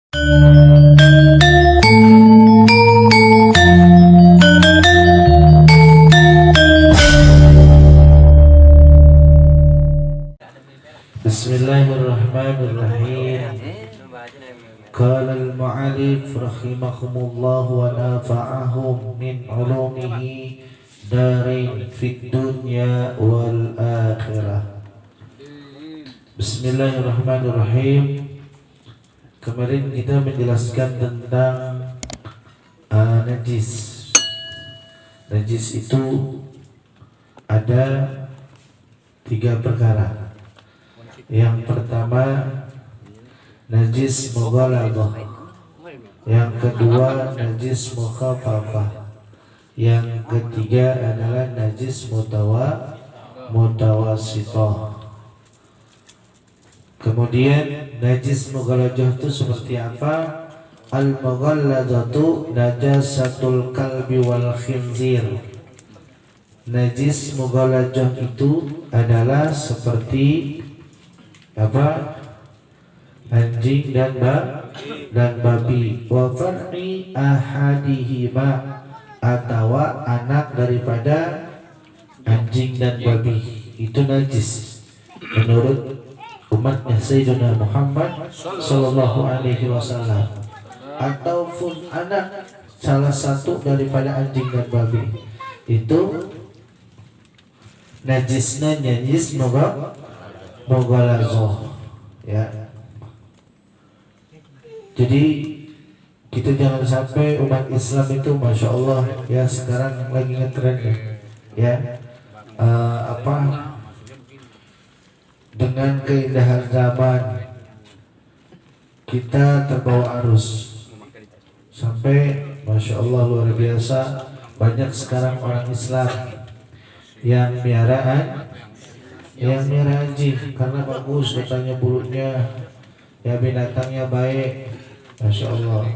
Bismillahirrahmanirrahim. Qala al-mu'allif rahimahumullah wa nafa'ahum min ulumihi darin fid dunya wal akhirah. Bismillahirrahmanirrahim. Kemarin kita menjelaskan tentang najis. Najis itu ada 3 perkara. Yang pertama najis mughaladzah, yang kedua najis mukhafafah, yang ketiga adalah najis mutawasithah. Kemudian najis mughaladzah itu seperti apa? Al-mughalladzatu najasatul kalbi wal khinzir. Najis mughaladzah itu adalah seperti apa? Anjing dan babi. Wa far'i ahadihima, atau anak daripada anjing dan babi itu najis menurut umatnya Sayyidina Muhammad sallallahu alaihi wasallam, ataupun anak salah satu daripada anjing dan babi itu najisnya najis mughaladzah, ya. Jadi kita jangan sampai umat Islam itu, masya Allah ya, sekarang lagi ngetren ya, dengan keindahan zaman kita terbawa arus sampai masya Allah luar biasa banyak sekarang orang Islam yang miara anjing karena bagus katanya bulunya, ya binatangnya baik, masya Allah.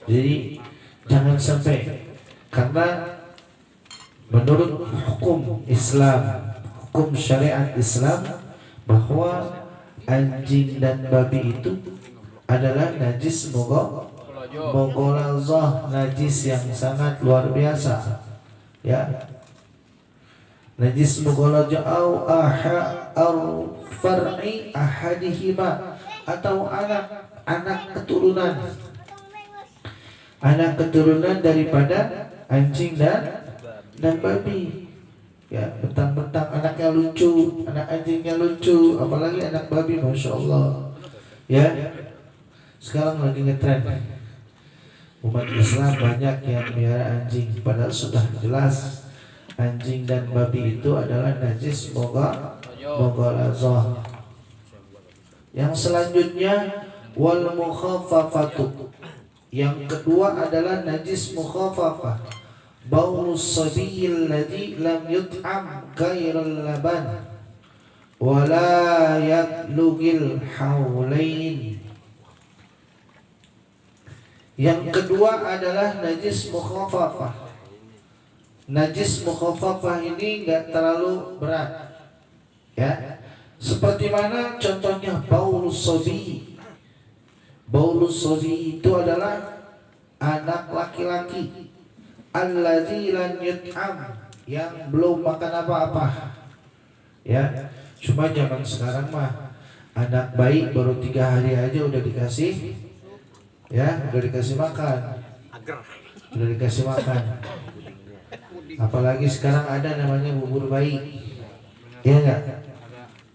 Jadi jangan sampai, karena menurut hukum Islam, hukum syariat Islam, bahwa anjing dan babi itu adalah najis mughaladzah, najis yang sangat luar biasa, ya. Najis mughaladzah au far'i ahadihima, atau anak keturunan daripada anjing dan babi, ya. Bentang-bentang anaknya lucu, anak anjingnya lucu, apalagi anak babi, masya Allah, ya. Sekarang lagi ngetren umat Islam banyak yang melihara anjing, padahal sudah jelas anjing dan babi itu adalah najis mughaladzah. Yang selanjutnya wal mukhafafatu, yang kedua adalah najis mukhafafah, baulus sabiyil ladzi lam yut'am ghairal laban wala yablugil haulain. Yang kedua adalah najis mukhafafah. Najis mukhafafah ini enggak terlalu berat, ya. Seperti mana contohnya baulus sabi. Baulus sabi itu adalah anak laki-laki alladzi lam yut'am, yang belum makan apa-apa, ya. Cuma zaman sekarang mah anak bayi baru 3 hari aja udah dikasih, ya, udah dikasih makan. Apalagi sekarang ada namanya bubur bayi, ya enggak?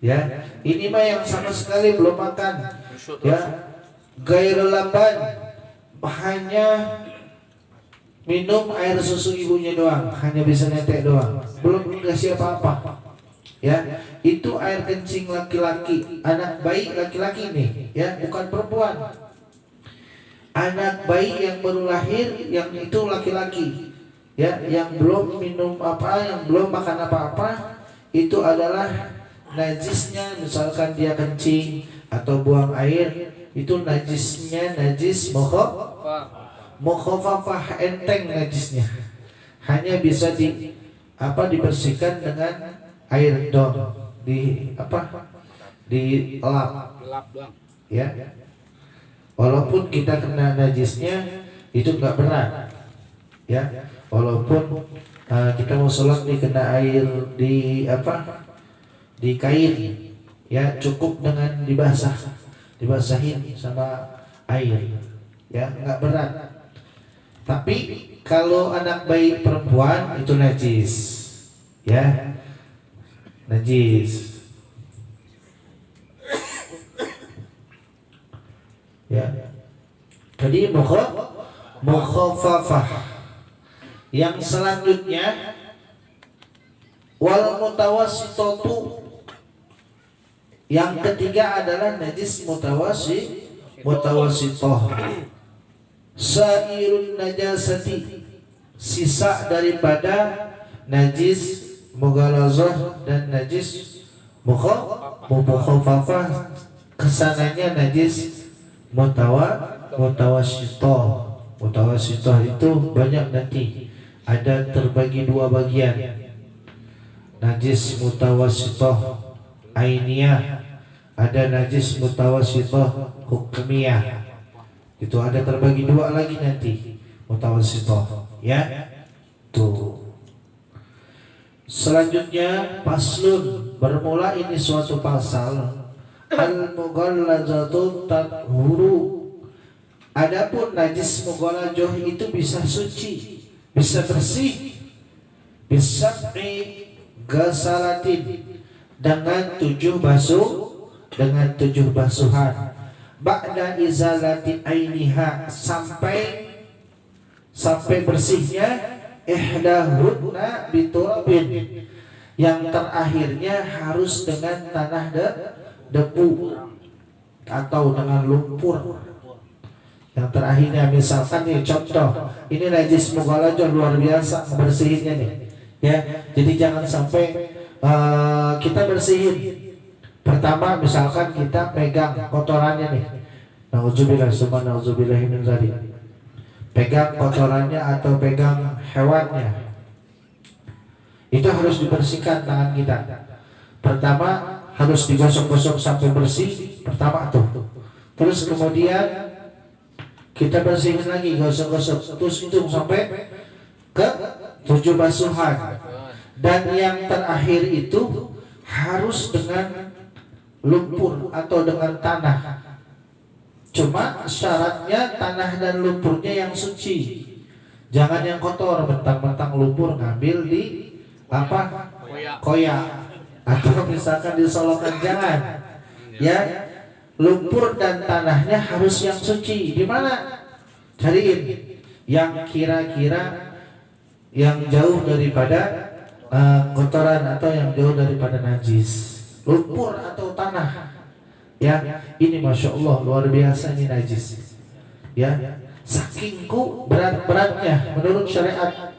Ya, ini mah yang sama sekali belum makan, ya. Ghairul laban, hanya minum air susu ibunya doang, hanya bisa netek doang, belum dikasih apa-apa, ya. Itu air kencing laki-laki, anak bayi laki-laki nih, ya, bukan perempuan. Anak bayi yang baru lahir, yang itu laki-laki, ya, yang belum minum yang belum makan apa-apa, itu adalah najisnya. Misalkan dia kencing atau buang air, itu najisnya najis mukhafafah, enteng najisnya, hanya bisa dibersihkan dengan air dong, dilap, ya. Walaupun kita kena najisnya itu nggak berat, ya. Walaupun kita mau sholat kena air di di kain, ya cukup dengan dibasahin sama air, ya nggak berat. Tapi kalau anak bayi perempuan itu najis, ya najis, ya. Jadi mukhafafah. Yang selanjutnya wal mutawassitatu. Yang ketiga adalah najis mutawassithah. Sairun najasati, sisa daripada najis mughalazah dan najis mukhafafah, kesananya najis mutawassithah. Mutawassithah itu banyak nanti, ada terbagi dua bagian. Najis mutawassithah ainiyah, ada najis mutawassithah hukmiyah. Itu ada terbagi dua lagi nanti mutawassithah, ya. Tuh. Selanjutnya paslun, bermula ini suatu pasal. Al-mughallazatu tathuru. Adapun najis mughalazah itu bisa suci, bisa bersih, bisa gasalatin, dengan 7 basuhan, ba'da izalati ainiha, sampai bersihnya ihdahunna biturabin, yang terakhirnya harus dengan tanah debu atau dengan lumpur. Yang terakhirnya misalkan nih contoh, ini najis mughalazah luar biasa membersihinnya nih, ya. Jadi jangan sampai kita bersihin. Pertama misalkan kita pegang kotorannya nih. Nauzubillah summa nauzubillah min dzalik. Pegang kotorannya atau pegang hewannya. Itu harus dibersihkan tangan kita. Pertama harus digosok-gosok sampai bersih, pertama tuh. Terus kemudian kita bersihin lagi, gosok-gosok, terus itu sampai ke 7 basuhan. Dan yang terakhir itu harus dengan lumpur atau dengan tanah. Cuma syaratnya tanah dan lumpurnya yang suci. Jangan yang kotor, mentang-mentang lumpur ngambil di koyak atau misalkan disolokan, jangan. Ya. Lumpur dan tanahnya harus yang suci. Di mana? Cariin yang kira-kira yang jauh daripada kotoran atau yang jauh daripada najis. Lumpur atau tanah. Ya, ini masya Allah luar biasa ini najis. Ya, saking berat-beratnya menurut syariat.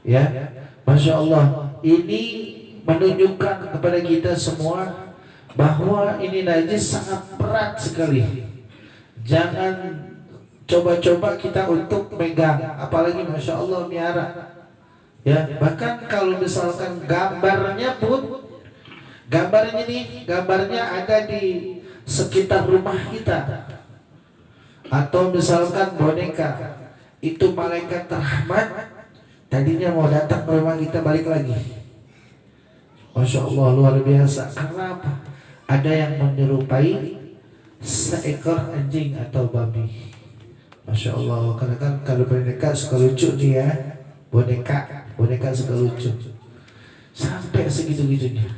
Ya, masya Allah, ini menunjukkan kepada kita semua bahwa ini najis sangat berat sekali. Jangan coba-coba kita untuk megang, apalagi masya Allah miara. Ya, bahkan kalau misalkan gambarnya ada di sekitar rumah kita, atau misalkan boneka, itu malaikat rahmat tadinya mau datang ke rumah kita, balik lagi. Masya Allah luar biasa. Karena apa? Ada yang menyerupai seekor anjing atau babi. Masya Allah. Karena kan kalau boneka suka lucu nih ya, boneka suka lucu. Sampai segitu-gitunya,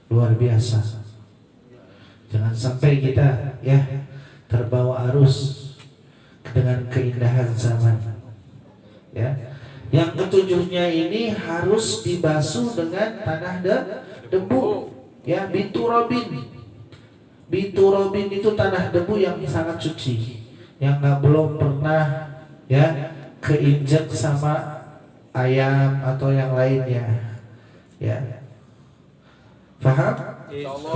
luar biasa. Jangan sampai kita ya terbawa arus dengan keindahan zaman. Ya. Yang ketujuhnya ini harus dibasuh dengan tanah debu, ya, biturabin. Biturabin itu tanah debu yang sangat suci, yang belum pernah ya keinjak sama ayam atau yang lainnya, ya. Paham?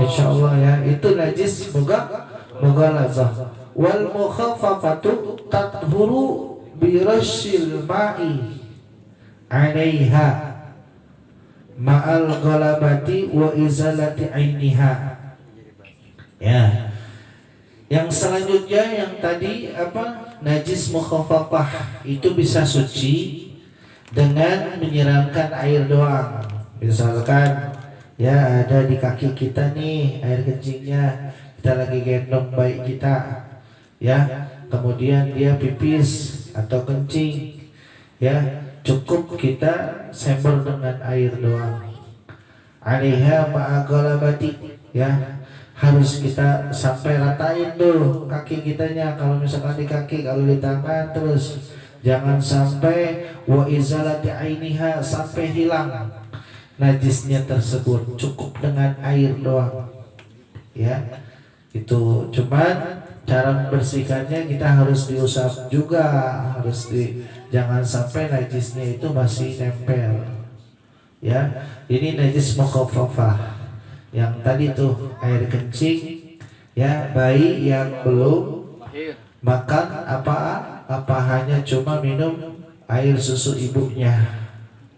Insyaallah ya, itu najis mughalazah. Wal mukhafafatu tathuru bi rasyil ma'i 'alaiha. ma'al ghalabati wa izalati ainiha. Ya. Yang selanjutnya yang tadi apa? Najis mukhaffafah itu bisa suci dengan menyiramkan air doang. Misalkan ya ada di kaki kita nih air kencingnya, kita lagi gendong bayi kita, ya, kemudian dia pipis atau kencing, ya, cukup kita semprot dengan air doang. Alaiha ma'aghalabati, ya, harus kita sampai ratain tuh kaki kitanya. Kalau misalkan di kaki, kalau di tangan, terus jangan sampai wa izalati ainiha, sampai hilang najisnya tersebut, cukup dengan air doang, ya. Itu cuman cara membersihkannya kita harus diusap juga, jangan sampai najisnya itu masih nempel, ya. Ini najis mukhaffafah. Yang tadi tuh air kencing, ya, bayi yang belum makan apa hanya cuma minum air susu ibunya,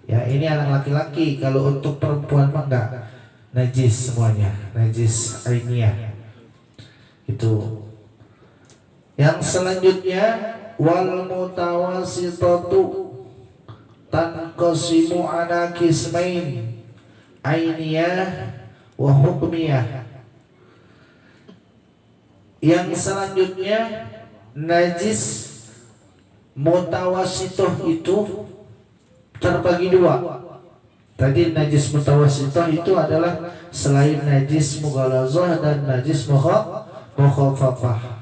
ya. Ini anak laki-laki. Kalau untuk perempuan mah enggak, najis semuanya, najis ainiyah. Itu. Yang selanjutnya wal mutawassitatu tanqasimu ala qismain, ainiyah wa hukmiyah. Yang selanjutnya najis mutawassithah itu terbagi dua. Tadi najis mutawassithah itu adalah selain najis mughalazah dan najis mukhaffafah.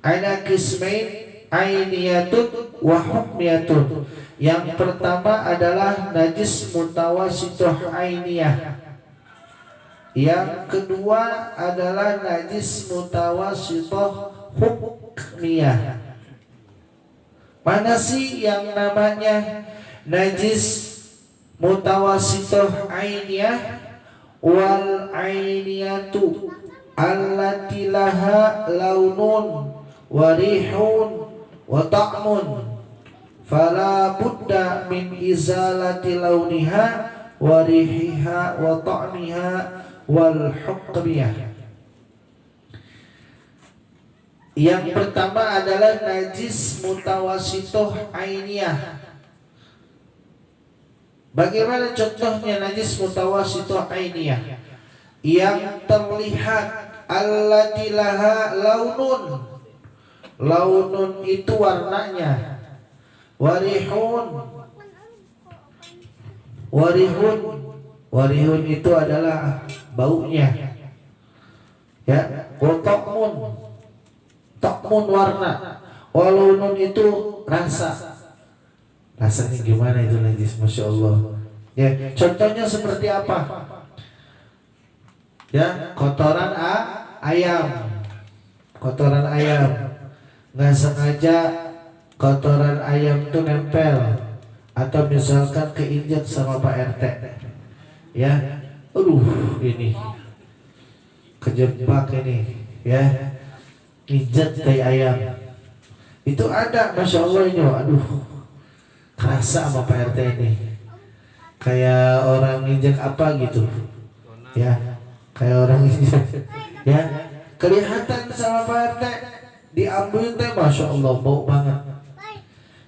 Ana qismain ainiyatun wa hukmiyatun. Yang pertama adalah najis mutawassithah ainiyah. Yang kedua adalah najis mutawassithah hukmiyah. Mana sih yang namanya najis mutawassithah ainiyah? Wal ainiyatu allati laha launun wa rihun wa ta'mun fala budda min izalati launiha wa rihiha wa ta'miha wal hukmiyah. Yang pertama adalah najis mutawassithah ainiyah. Bagaimana contohnya najis mutawassithah ainiyah? Yang terlihat allati laha launun. Launun itu warnanya. Warihun. Warihun itu adalah baunya. Ya, Tokmun warna. Walunun itu rasa. Rasanya gimana itu najis, masya Allah. Ya, contohnya seperti apa? Ya, kotoran ayam. Kotoran ayam. Nggak sengaja kotoran ayam itu nempel, atau misalkan keinjak sama Pak RT. Ya, ini kejebak ini, ya, injak kayak ayam. Itu ada, masya Allah ini, aduh, kerasa sama Pak RT ini, kayak orang injak apa gitu, ya, kayak orang injak, ya, kelihatan sama Pak RT, diambil teh, masya Allah, bau banget,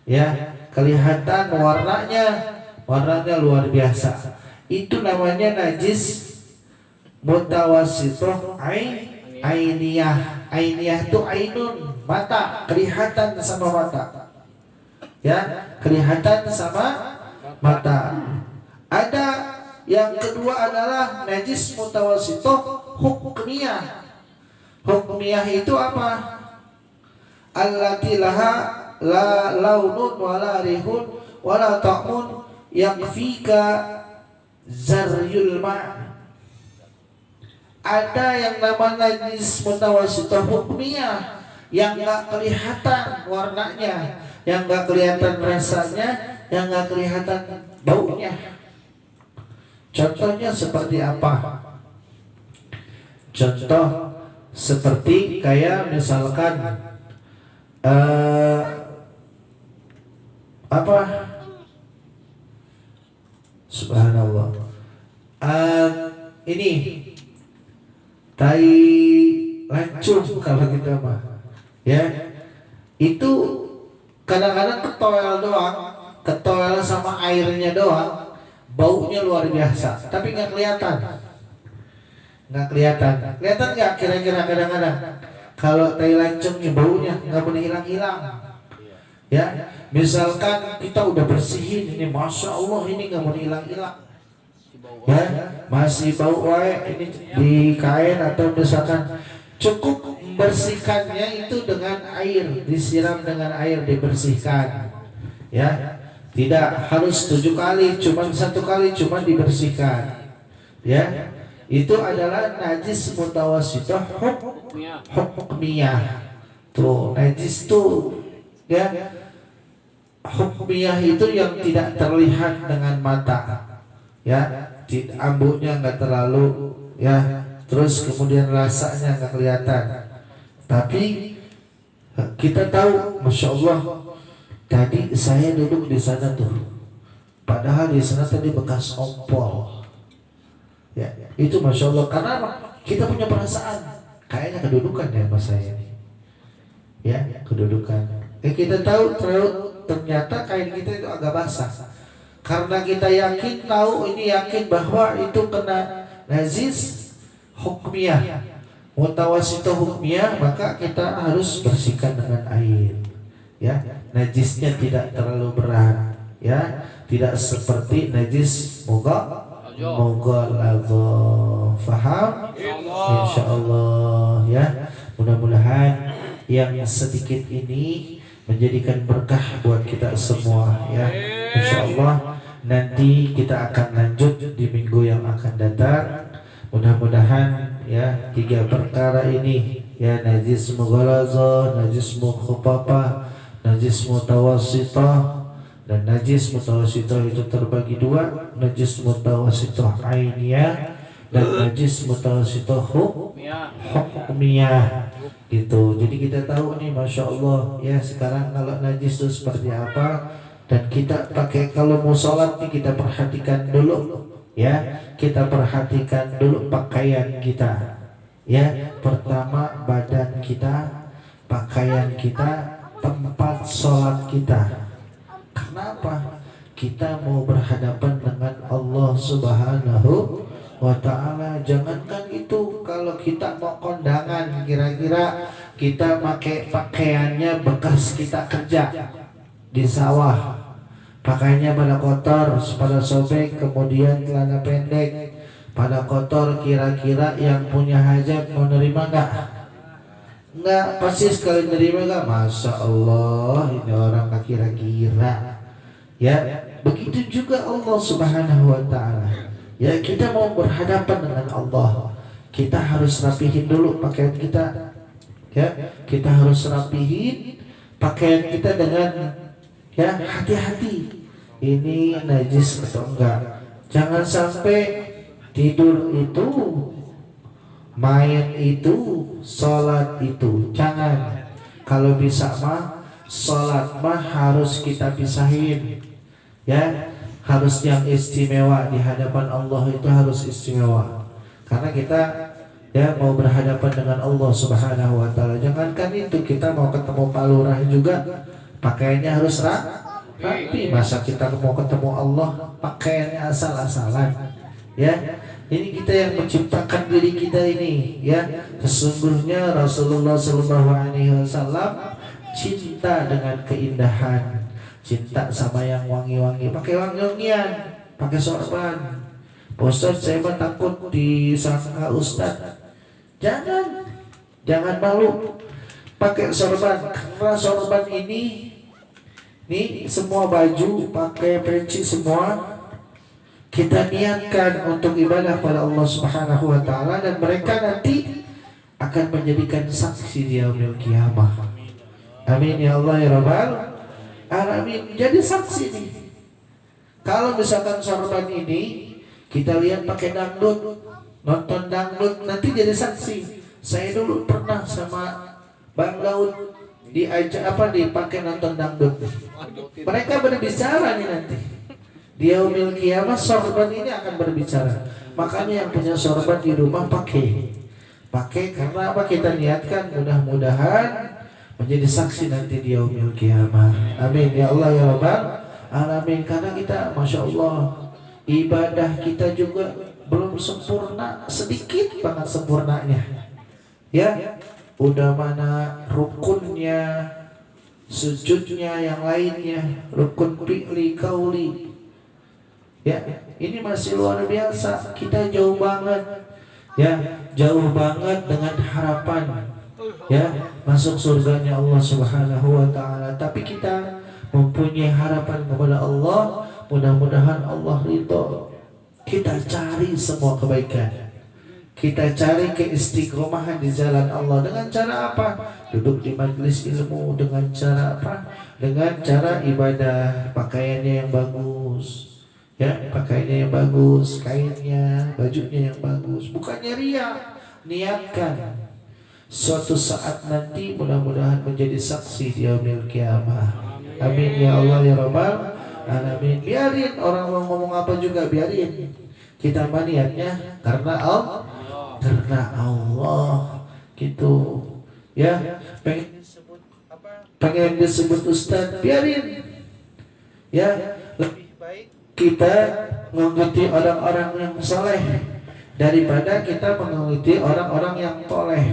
ya, kelihatan warnanya luar biasa. Itu namanya najis mutawassithah ainiyah. Ainiyah itu ainun, mata, kelihatan sama mata. Ya, kelihatan sama mata. Ada yang kedua adalah najis mutawassithah hukmiyah. Hukmiyah itu apa? Allati laha la launun wala rihun wala ta'mun yakfika zaryul ma'. Ada yang namanya najis mutawassithah hukmiyah, yang enggak kelihatan warnanya, yang enggak kelihatan rasanya, yang enggak kelihatan baunya. Contohnya seperti apa? Contoh seperti kayak misalkan apa? Subhanallah. ini tai lancung kalau kita mah, ya itu kadang-kadang ketoel sama airnya doang, baunya luar biasa, tapi nggak kelihatan. Kelihatan nggak kira-kira kadang-kadang kalau tai lancungnya baunya nggak boleh hilang-hilang. Ya, misalkan kita udah bersihin ini, masya Allah ini nggak boleh hilang-hilang. Ya, masih bau ini di kain atau misalkan cukup membersihkannya itu dengan air, disiram dengan air dibersihkan. Ya, tidak harus 7 kali, cuma 1 kali cuma dibersihkan. Ya, itu adalah najis mutawasithah hukmiyah. Tuh, najis tuh ya hukmiyah itu yang tidak terlihat dengan mata. Ya, ambuknya nggak terlalu ya, terus kemudian rasanya nggak kelihatan. Tapi kita tahu, masya Allah, tadi saya duduk di sana tuh, padahal di sana tadi bekas ompol. Ya, itu masya Allah, karena kita punya perasaan kayaknya kedudukan ya mas saya ini, ya kedudukan. Kita tahu ternyata kain kita itu agak basah, karena kita yakin bahwa itu kena najis hukmiyah, mutawasithah hukmiyah, maka kita harus bersihkan dengan air. Ya, najisnya tidak terlalu berat, ya, tidak seperti najis mughalladhah. Faham? Insyaallah ya. Mudah-mudahan yang sedikit ini menjadikan berkah buat kita semua ya. Insyaallah nanti kita akan lanjut di minggu yang akan datang. Mudah-mudahan ya 3 perkara ini ya, najis mughalladhah, najis mukhafafah, najis mutawassithah. Dan najis mutawassithah itu terbagi 2, najis mutawassithah ainiyah dan najis mutawassithah hukmiyah gitu. Jadi kita tahu nih masya Allah ya, sekarang kalau najis itu seperti apa, dan kita pakai kalau mau sholat nih kita perhatikan dulu ya, kita perhatikan dulu pakaian kita ya. Pertama badan kita, pakaian kita, tempat sholat kita. Kenapa? Kita mau berhadapan dengan Allah Subhanahu wa ta'ala. Jangankan itu, kalau kita mau kondangan, kira-kira kita pakai pakaiannya bekas kita kerja di sawah, pakainya pada kotor, pada sobek, kemudian celana pendek pada kotor, kira-kira yang punya hajat mau nerima nggak? Nggak, pasti sekali nerima nggak? Masya Allah, ini orang nggak kira-kira. Ya, begitu juga Allah Subhanahu wa ta'ala. Ya, kita mau berhadapan dengan Allah, kita harus rapihin dulu pakaian kita. Ya, kita harus rapihin pakaian kita dengan ya hati-hati. Ini najis atau enggak? Jangan sampai tidur itu, main itu, sholat itu jangan. Kalau bisa mah sholat mah harus kita pisahin ya, harus yang istimewa di hadapan Allah, itu harus istimewa karena kita ya mau berhadapan dengan Allah Subhanahu wa ta'ala. Jangankan itu, kita mau ketemu Pak Lurah juga pakaiannya harus rapi. Masa kita mau ketemu Allah pakaiannya asal-asalan ya? Ini kita yang menciptakan diri kita ini ya. Sesungguhnya Rasulullah SAW cinta dengan keindahan, cinta sama yang wangi-wangi, pakai wangi-wangian, pakai sorban. Ustaz, saya mah takut disangka Ustaz. Jangan malu pakai sorban, karena sorban ini nih semua baju pakai peci semua kita niatkan untuk ibadah pada Allah Subhanahu wa ta'ala, dan mereka nanti akan menjadikan saksi di yaumil qiyamah. Amin ya Allah ya Rabbal alamin. Jadi saksi nih. Kalau misalkan sorban ini kita lihat pakai dangdut, nonton dangdut, nanti jadi saksi. Saya dulu pernah sama Bang Daud dipakai nonton dangdut. Mereka berbicara nih nanti Di yaumil kiamah sorban ini akan berbicara. Makanya yang punya sorban di rumah pakai karena apa? Kita niatkan mudah-mudahan menjadi saksi nanti di yaumil kiamah. Amin ya Allah ya Rabbal alamin. Karena kita Masya Allah ibadah kita juga belum sempurna, sedikit banget sempurnanya. Ya, udah mana rukunnya, sujudnya, yang lainnya, rukun fi'li, qauli. Ya, ini masih luar biasa. Kita jauh banget, ya, jauh banget dengan harapan, ya, masuk surganya Allah Subhanahu Wa Taala. Tapi kita mempunyai harapan kepada Allah. Mudah-mudahan Allah ridho. Kita cari semua kebaikan. Kita cari keistiqomahan di jalan Allah. Dengan cara apa? Duduk di majelis ilmu. Dengan cara apa? Dengan cara ibadah. Pakaiannya yang bagus, ya, pakaiannya yang bagus, kainnya, bajunya yang bagus. Bukannya ria. Niatkan suatu saat nanti mudah-mudahan menjadi saksi di yaumil kiamah. Amin ya Allah ya Rabbal alamin. Biarin orang mau ngomong apa juga, biarin. Kita niatnya karena Allah, gitu. Ya, pengen disebut ustaz, biarin. Ya, lebih baik kita mengikuti orang-orang yang saleh daripada kita mengikuti orang-orang yang toleh.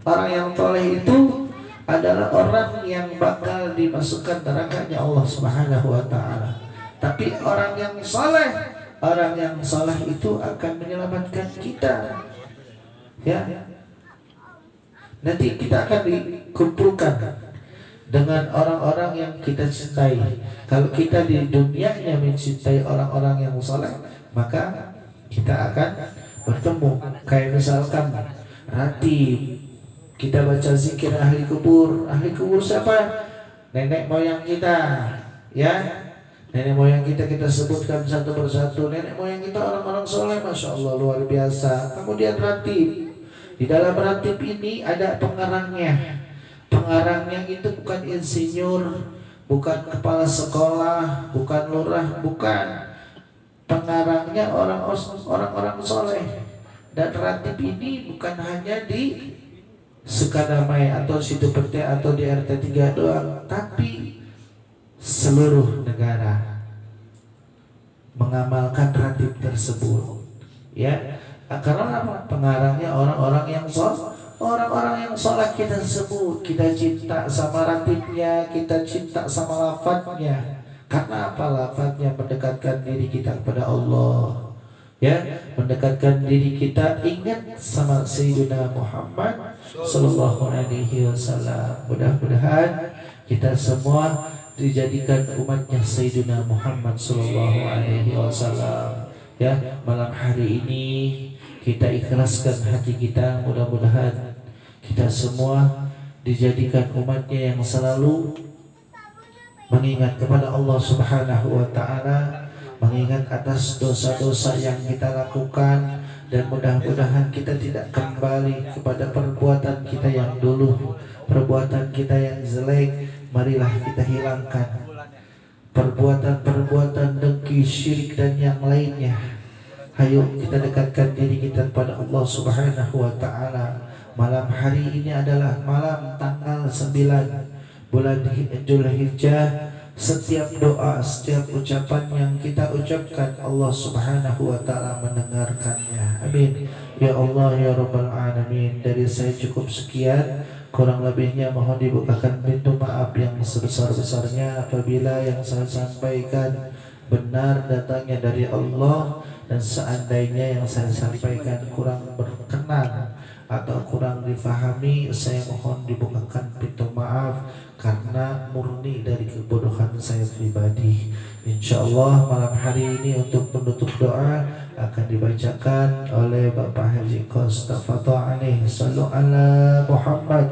Orang yang toleh itu adalah orang yang bakal dimasukkan nerakanya Allah Subhanahu Wa Taala. Tapi orang yang saleh, orang yang saleh itu akan menyelamatkan kita. Ya, nanti kita akan dikumpulkan dengan orang-orang yang kita cintai. Kalau kita di dunianya mencintai orang-orang yang saleh, maka kita akan bertemu. Kayak misalkan ratib, kita baca zikir ahli kubur. Ahli kubur siapa? Nenek moyang kita, ya. Nenek moyang kita sebutkan satu persatu. Nenek moyang kita orang-orang soleh, Masya Allah, luar biasa. Kemudian ratib. Di dalam ratib ini ada pengarangnya. Pengarangnya itu bukan insinyur, bukan kepala sekolah, bukan lurah, bukan. Pengarangnya orang-orang soleh. Dan ratib ini bukan hanya di Sukadamai atau Situpete atau di RT 3 doang, tapi seluruh negara mengamalkan ratib tersebut. Ya, karena apa? Pengarangnya orang-orang yang soleh kita sebut. Kita cinta sama ratibnya, kita cinta sama lafadznya. Karena apa? Lafadznya mendekatkan diri kita kepada Allah. Ya, mendekatkan diri kita ingat sama Sayyidina Muhammad Sallallahu Alaihi Wasallam. Mudah-mudahan kita semua dijadikan umatnya Sayyidina Muhammad Sallallahu Alaihi Wasallam. Ya, malam hari ini kita ikhlaskan hati kita. Mudah-mudahan kita semua dijadikan umatnya yang selalu mengingat kepada Allah Subhanahu Wa Taala, mengingat atas dosa-dosa yang kita lakukan, dan mudah-mudahan kita tidak kembali kepada perbuatan kita yang dulu, perbuatan kita yang jelek. Marilah kita hilangkan perbuatan-perbuatan dengki, syirik dan yang lainnya. Hayo kita dekatkan diri kita kepada Allah Subhanahu Wa Taala. Malam hari ini adalah malam tanggal 9 bulan Dzulhijjah. Setiap doa, setiap ucapan yang kita ucapkan, Allah Subhanahu Wa Taala mendengarkannya. Amin ya Allah ya Rabbal alamin. Dari saya cukup sekian, kurang lebihnya mohon dibukakan pintu maaf yang sebesar-besarnya apabila yang saya sampaikan benar datangnya dari Allah, dan seandainya yang saya sampaikan kurang berkenan atau kurang difahami, saya mohon dibukakan pintu maaf karena murni dari kebodohan saya pribadi. Insyaallah malam hari ini untuk penutup doa akan dibacakan oleh Bapak Haji Qos Tafadhol alaihi sallu ala Muhammad.